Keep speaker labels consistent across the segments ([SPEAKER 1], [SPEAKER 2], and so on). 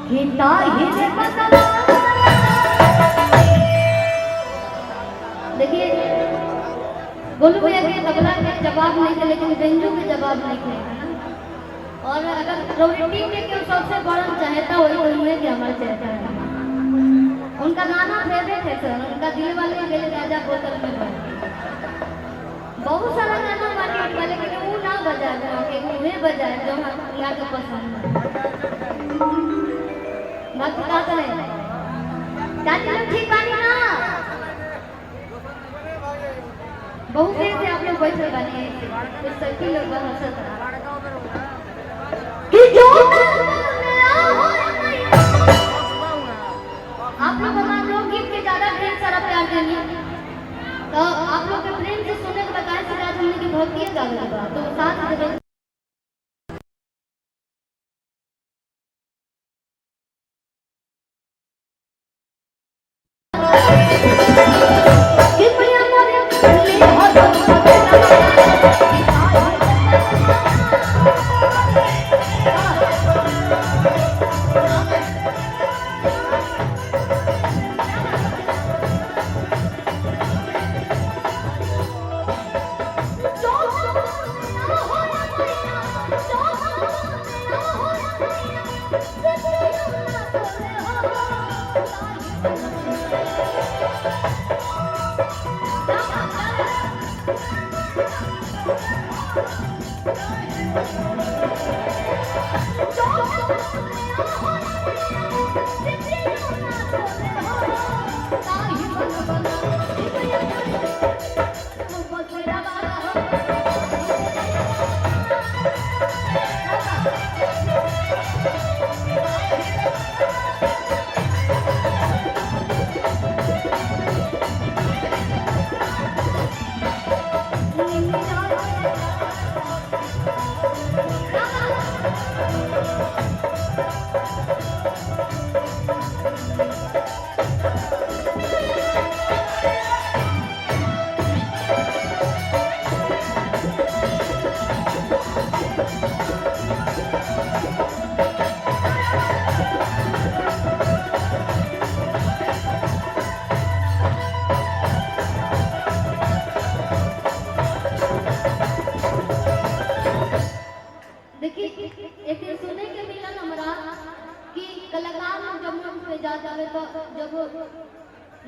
[SPEAKER 1] देखिए गोलू भैया के तबला के जवाब नहीं थे, लेकिन बेंजू के जवाब नहीं थे। और अगर रोटी के क्यों सबसे बड़ा चाहता वही उनमें कि हमारे चाहता है। उनका गाना फेवरेट है सर, उनका दिल वाले गले राजा बोतल में भर। बहुत सारा गाना मार्केट वाले लेकिन वो ना बजाए के उन्हें बजाए जो यहाँ के पसंद है। बाकी क्या करें चाची लोग ठीक बानी ना, बहुत देर से आप लोग बैठे बने तो सभी लोग हंसत कि जो आप लोग हमारे लोकगीत के ज्यादा ढेर सारा प्यार देंगे तो आप लोग के प्रेम से सुनने के बाद से आज हमने की भक्ति गा रहा तो साथ में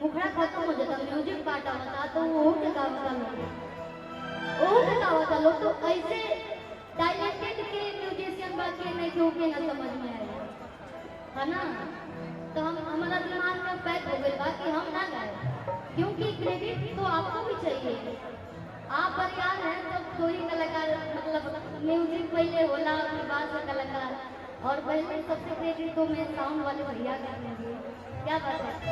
[SPEAKER 1] मुखड़ा खत्म हो जाता म्यूजिक पार्ट आता तो वो गावता लोग तो ऐसे टैलेंटेड के म्यूजिशियन बाकी नहीं क्योंकि ना समझ में आया है ना। तो हम हमारा दिमाग में पैक हो गए बाकी हम ना गाए क्योंकि क्रेडिट तो आपको भी चाहिए। आप परिवार हैं तो कोई कलाकार मतलब म्यूजिक पहले होला उसके बाद से कलाकार और पहले सबसे क्रेडिट तो मैं साउंड वाले भैया करने दिए। क्या बात है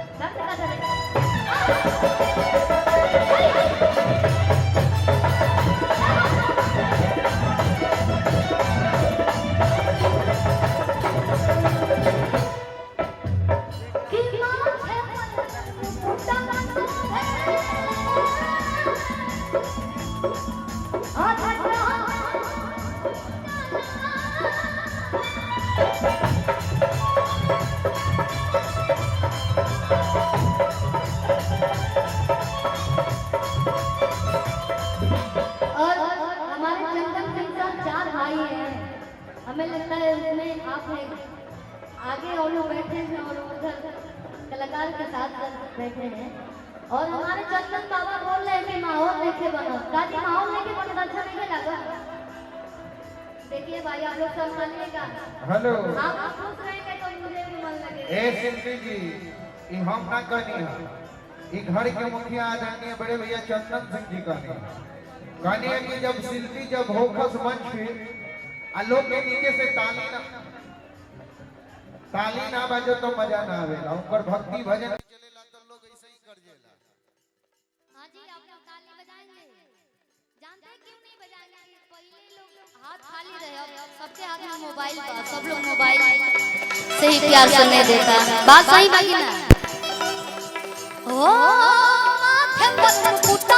[SPEAKER 1] हमें लगता है उसमें आप आगे और लोग बैठे हैं और उधर कलाकार के साथ बैठे हैं और हमारे चंदन बाबा बोल रहे हैं कि माहौल देखे बनो दादी माहौल लेके बनो अच्छा नहीं लगा। देखिए भाई आप लोग सब मानिएगा। हेलो आप खुश रहेंगे तो मुझे भी मन लगेगा। ए शिल्पी जी ये हम ना कहनी है ये घर के मुखिया आदरणीय बड़े भैया चंदन सिंह जी कहनी है कि जब शिल्पी जब होखस मंच पे आलोक के नीचे से ताली ना बजो तो मजा ना आवेला ऊपर भक्ति भजन चलेला तो लोग ऐसे ही कर जेला। हां जी आप लोग ताली बजाएंगे जानते हैं क्यों नहीं बजाएंगे पहले लोग हाथ खाली रहे अब सबके हाथ में मोबाइल था सब लोग मोबाइल से ही प्यार सुनने देता बात सही बाकी ना ओ माथे पर मुकुटा